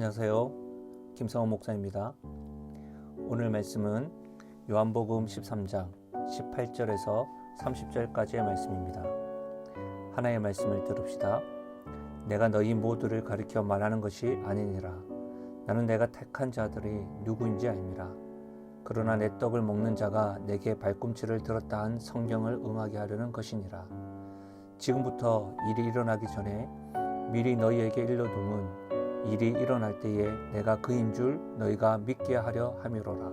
안녕하세요. 김성호 목사입니다. 오늘 말씀은 요한복음 13장 18절에서 30절까지의 말씀입니다. 하나의 말씀을 들읍시다. 내가 너희 모두를 가리켜 말하는 것이 아니니라. 나는 내가 택한 자들이 누구인지 알미라. 그러나 내 떡을 먹는 자가 내게 발꿈치를 들었다 한 성경을 응하게 하려는 것이니라. 지금부터 일이 일어나기 전에 미리 너희에게 일러둠은 일이 일어날 때에 내가 그인 줄 너희가 믿게 하려 함이로라.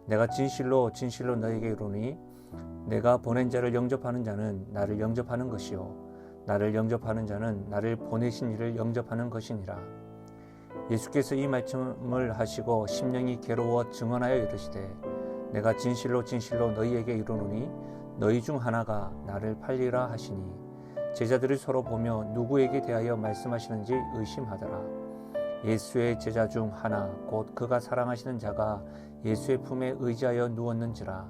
내가 진실로 진실로 너희에게 이르노니 내가 보낸 자를 영접하는 자는 나를 영접하는 것이요 나를 영접하는 자는 나를 보내신 이를 영접하는 것이니라. 예수께서 이 말씀을 하시고 심령이 괴로워 증언하여 이르시되 내가 진실로 진실로 너희에게 이르노니 너희 중 하나가 나를 팔리라 하시니 제자들이 서로 보며 누구에게 대하여 말씀하시는지 의심하더라. 예수의 제자 중 하나 곧 그가 사랑하시는 자가 예수의 품에 의지하여 누웠는지라.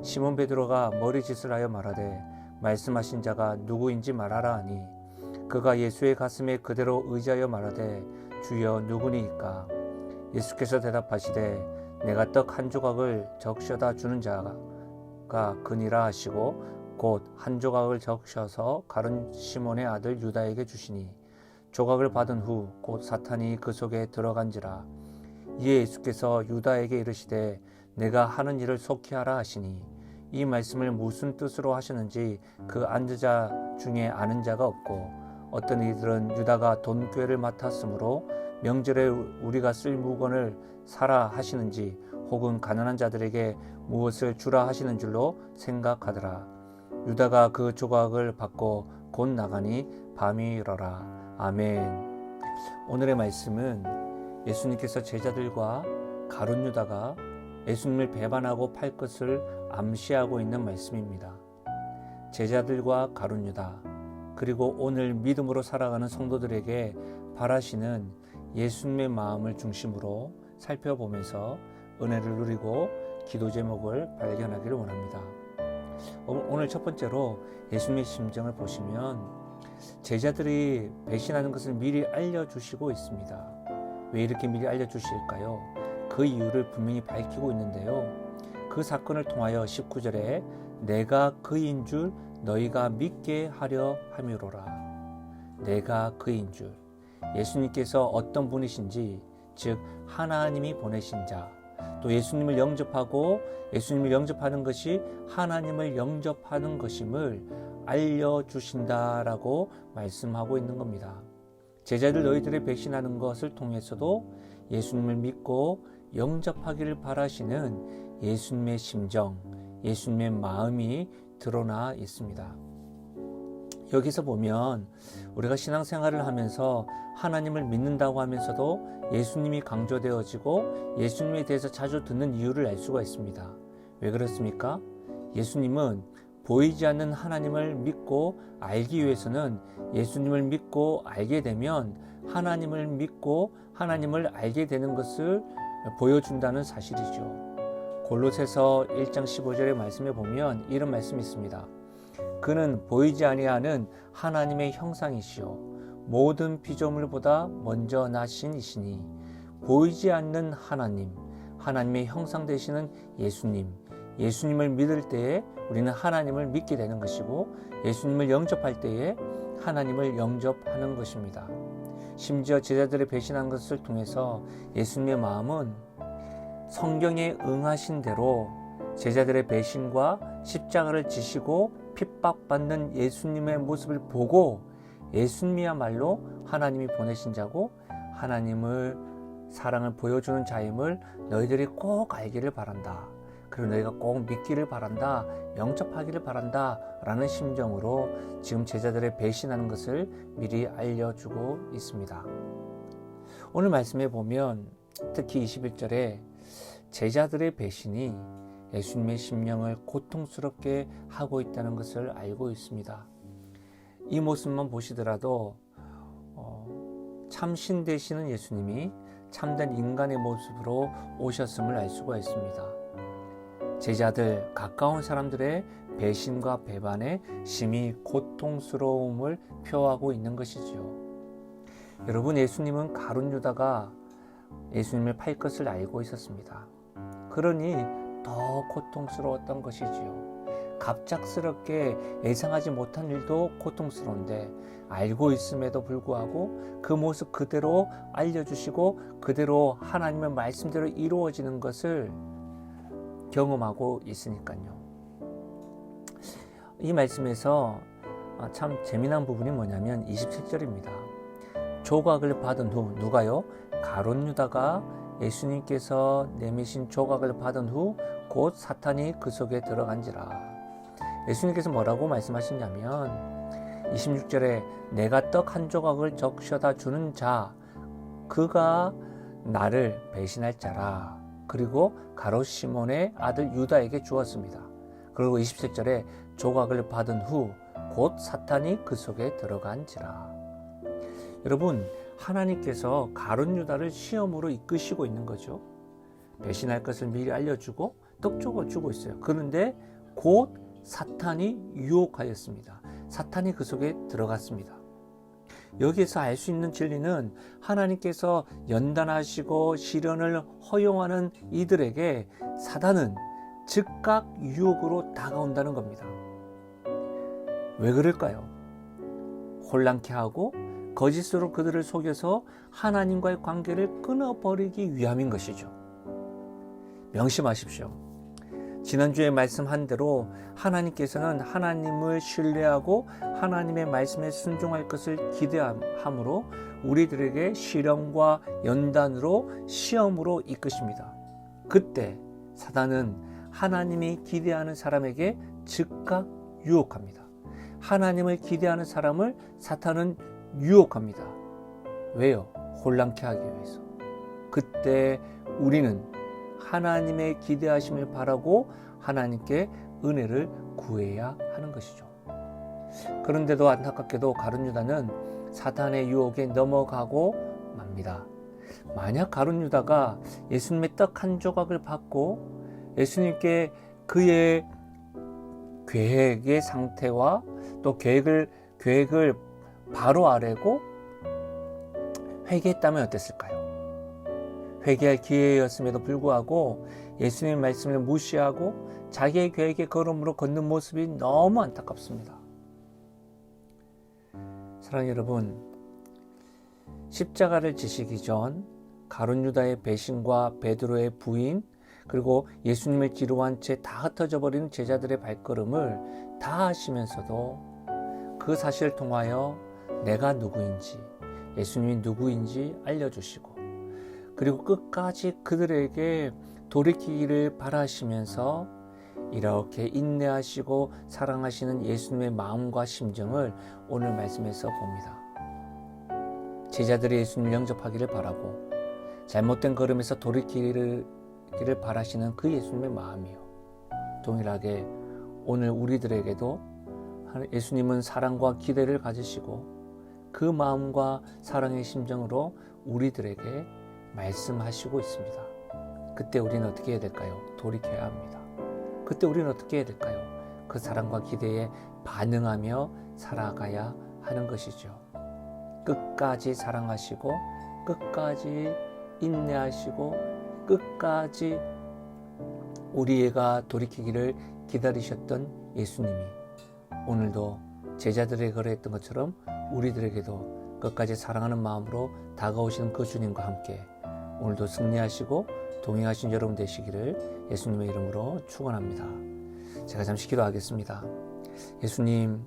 시몬 베드로가 머리짓을 하여 말하되 말씀하신 자가 누구인지 말하라 하니 그가 예수의 가슴에 그대로 의지하여 말하되 주여 누구니이까. 예수께서 대답하시되 내가 떡 한 조각을 적셔다 주는 자가 그니라 하시고 곧 한 조각을 적셔서 가룟 시몬의 아들 유다에게 주시니 조각을 받은 후 곧 사탄이 그 속에 들어간지라. 이에 예수께서 유다에게 이르시되 내가 하는 일을 속히 하라 하시니 이 말씀을 무슨 뜻으로 하셨는지 그 앉은 자 중에 아는 자가 없고 어떤 이들은 유다가 돈꾀를 맡았으므로 명절에 우리가 쓸 물건을 사라 하시는지 혹은 가난한 자들에게 무엇을 주라 하시는 줄로 생각하더라. 유다가 그 조각을 받고 곧 나가니 밤이 이러라. 아멘. 오늘의 말씀은 예수님께서 제자들과 가룟 유다가 예수님을 배반하고 팔 것을 암시하고 있는 말씀입니다. 제자들과 가룟 유다 그리고 오늘 믿음으로 살아가는 성도들에게 바라시는 예수님의 마음을 중심으로 살펴보면서 은혜를 누리고 기도 제목을 발견하기를 원합니다. 오늘 첫 번째로 예수님의 심정을 보시면 제자들이 배신하는 것을 미리 알려주시고 있습니다. 왜 이렇게 미리 알려주실까요? 그 이유를 분명히 밝히고 있는데요. 그 사건을 통하여 19절에 내가 그인 줄 너희가 믿게 하려 함이로라. 내가 그인 줄. 예수님께서 어떤 분이신지, 즉 하나님이 보내신 자, 또 예수님을 영접하고 예수님을 영접하는 것이 하나님을 영접하는 것임을 알려주신다라고 말씀하고 있는 겁니다. 제자들 너희들의 배신하는 것을 통해서도 예수님을 믿고 영접하기를 바라시는 예수님의 심정, 예수님의 마음이 드러나 있습니다. 여기서 보면 우리가 신앙생활을 하면서 하나님을 믿는다고 하면서도 예수님이 강조되어지고 예수님에 대해서 자주 듣는 이유를 알 수가 있습니다. 왜 그렇습니까? 예수님은 보이지 않는 하나님을 믿고 알기 위해서는 예수님을 믿고 알게 되면 하나님을 믿고 하나님을 알게 되는 것을 보여준다는 사실이죠. 골로새서 1장 15절의 말씀에 보면 이런 말씀이 있습니다. 그는 보이지 아니하는 하나님의 형상이시요 모든 피조물보다 먼저 나신 이시니 보이지 않는 하나님, 하나님의 형상 되시는 예수님을 믿을 때에 우리는 하나님을 믿게 되는 것이고 예수님을 영접할 때에 하나님을 영접하는 것입니다. 심지어 제자들의 배신한 것을 통해서 예수님의 마음은 성경에 응하신 대로 제자들의 배신과 십자가를 지시고 핍박받는 예수님의 모습을 보고 예수님이야말로 하나님이 보내신 자고 하나님을 사랑을 보여주는 자임을 너희들이 꼭 알기를 바란다. 그리고 너희가 꼭 믿기를 바란다. 영접하기를 바란다. 라는 심정으로 지금 제자들의 배신하는 것을 미리 알려주고 있습니다. 오늘 말씀에 보면 특히 21절에 제자들의 배신이 예수님의 심령을 고통스럽게 하고 있다는 것을 알고 있습니다. 이 모습만 보시더라도 참신 되시는 예수님이 참된 인간의 모습으로 오셨음을 알 수가 있습니다. 제자들, 가까운 사람들의 배신과 배반에 심히 고통스러움을 표하고 있는 것이죠. 여러분, 예수님은 가룟 유다가 예수님을 팔 것을 알고 있었습니다. 그러니 더 고통스러웠던 것이지요. 갑작스럽게 예상하지 못한 일도 고통스러운데 알고 있음에도 불구하고 그 모습 그대로 알려주시고 그대로 하나님의 말씀대로 이루어지는 것을 경험하고 있으니까요. 이 말씀에서 참 재미난 부분이 뭐냐면 27절입니다. 조각을 받은 후, 누가요? 가룟 유다가 예수님께서 내미신 조각을 받은 후 곧 사탄이 그 속에 들어간지라. 예수님께서 뭐라고 말씀하시냐면 26절에 내가 떡 한 조각을 적셔다 주는 자, 그가 나를 배신할 자라. 그리고 가롯 시몬의 아들 유다에게 주었습니다. 그리고 27절에 조각을 받은 후 곧 사탄이 그 속에 들어간지라. 여러분, 하나님께서 가룟 유다를 시험으로 이끄시고 있는 거죠. 배신할 것을 미리 알려주고 떡조각을 주고 있어요. 그런데 곧 사탄이 유혹하였습니다. 사탄이 그 속에 들어갔습니다. 여기에서 알 수 있는 진리는 하나님께서 연단하시고 시련을 허용하는 이들에게 사단은 즉각 유혹으로 다가온다는 겁니다. 왜 그럴까요? 혼란케 하고 거짓으로 그들을 속여서 하나님과의 관계를 끊어버리기 위함인 것이죠. 명심하십시오. 지난주에 말씀한 대로 하나님께서는 하나님을 신뢰하고 하나님의 말씀에 순종할 것을 기대함으로 우리들에게 시련과 연단으로 시험으로 이끄십니다. 그때 사단은 하나님이 기대하는 사람에게 즉각 유혹합니다. 하나님을 기대하는 사람을 사탄은 유혹합니다. 왜요? 혼란케 하기 위해서. 그때 우리는 하나님의 기대하심을 바라고 하나님께 은혜를 구해야 하는 것이죠. 그런데도 안타깝게도 가룟 유다는 사탄의 유혹에 넘어가고 맙니다. 만약 가룟 유다가 예수님의 떡 한 조각을 받고 예수님께 그의 계획의 상태와 또 계획을 바로 아뢰고 회개했다면 어땠을까요? 회개할 기회였음에도 불구하고 예수님의 말씀을 무시하고 자기의 계획의 걸음으로 걷는 모습이 너무 안타깝습니다. 사랑하는 여러분, 십자가를 지시기 전 가룟 유다의 배신과 베드로의 부인 그리고 예수님을 뒤로한 채 다 흩어져 버리는 제자들의 발걸음을 다 아시면서도 그 사실을 통하여 내가 누구인지 예수님이 누구인지 알려주시고 그리고 끝까지 그들에게 돌이키기를 바라시면서 이렇게 인내하시고 사랑하시는 예수님의 마음과 심정을 오늘 말씀에서 봅니다. 제자들이 예수님을 영접하기를 바라고 잘못된 걸음에서 돌이키기를 바라시는 그 예수님의 마음이요. 동일하게 오늘 우리들에게도 예수님은 사랑과 기대를 가지시고 그 마음과 사랑의 심정으로 우리들에게 말씀하시고 있습니다. 그때 우리는 어떻게 해야 될까요? 돌이켜야 합니다. 그때 우리는 어떻게 해야 될까요? 그 사랑과 기대에 반응하며 살아가야 하는 것이죠. 끝까지 사랑하시고 끝까지 인내하시고 끝까지 우리가 돌이키기를 기다리셨던 예수님이 오늘도 제자들에게 그랬던 것처럼 우리들에게도 끝까지 사랑하는 마음으로 다가오시는 그 주님과 함께 오늘도 승리하시고 동행하신 여러분 되시기를 예수님의 이름으로 축원합니다. 제가 잠시 기도하겠습니다. 예수님,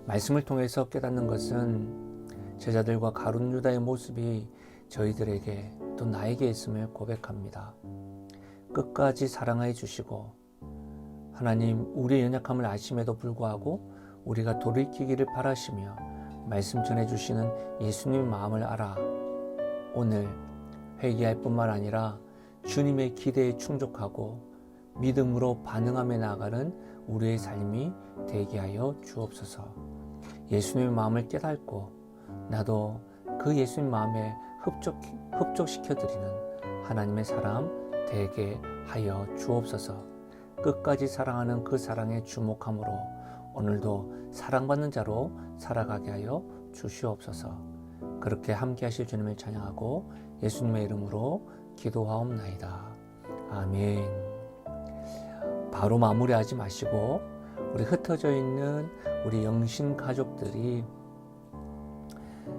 말씀을 통해서 깨닫는 것은 제자들과 가룟 유다의 모습이 저희들에게 또 나에게 있음을 고백합니다. 끝까지 사랑해 주시고 하나님, 우리의 연약함을 아심에도 불구하고 우리가 돌이키기를 바라시며 말씀 전해주시는 예수님의 마음을 알아 오늘 회개할 뿐만 아니라 주님의 기대에 충족하고 믿음으로 반응하며 나아가는 우리의 삶이 되게 하여 주옵소서. 예수님의 마음을 깨닫고 나도 그 예수님 마음에 흡족시켜드리는 하나님의 사람 되게 하여 주옵소서. 끝까지 사랑하는 그 사랑에 주목함으로 오늘도 사랑받는 자로 살아가게 하여 주시옵소서. 그렇게 함께 하실 주님을 찬양하고 예수님의 이름으로 기도하옵나이다. 아멘. 바로 마무리하지 마시고 우리 흩어져 있는 우리 영신 가족들이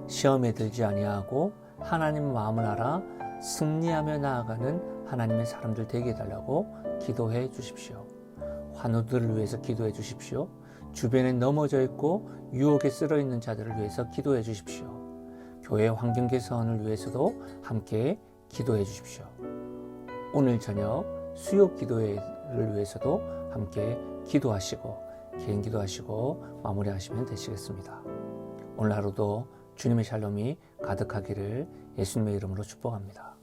시험에 들지 아니하고 하나님 마음을 알아 승리하며 나아가는 하나님의 사람들 되게 해달라고 기도해 주십시오. 환우들을 위해서 기도해 주십시오. 주변에 넘어져 있고 유혹에 쓰러 있는 자들을 위해서 기도해 주십시오. 교회 환경 개선을 위해서도 함께 기도해 주십시오. 오늘 저녁 수요 기도회를 위해서도 함께 기도하시고 개인 기도하시고 마무리하시면 되시겠습니다. 오늘 하루도 주님의 샬롬이 가득하기를 예수님의 이름으로 축복합니다.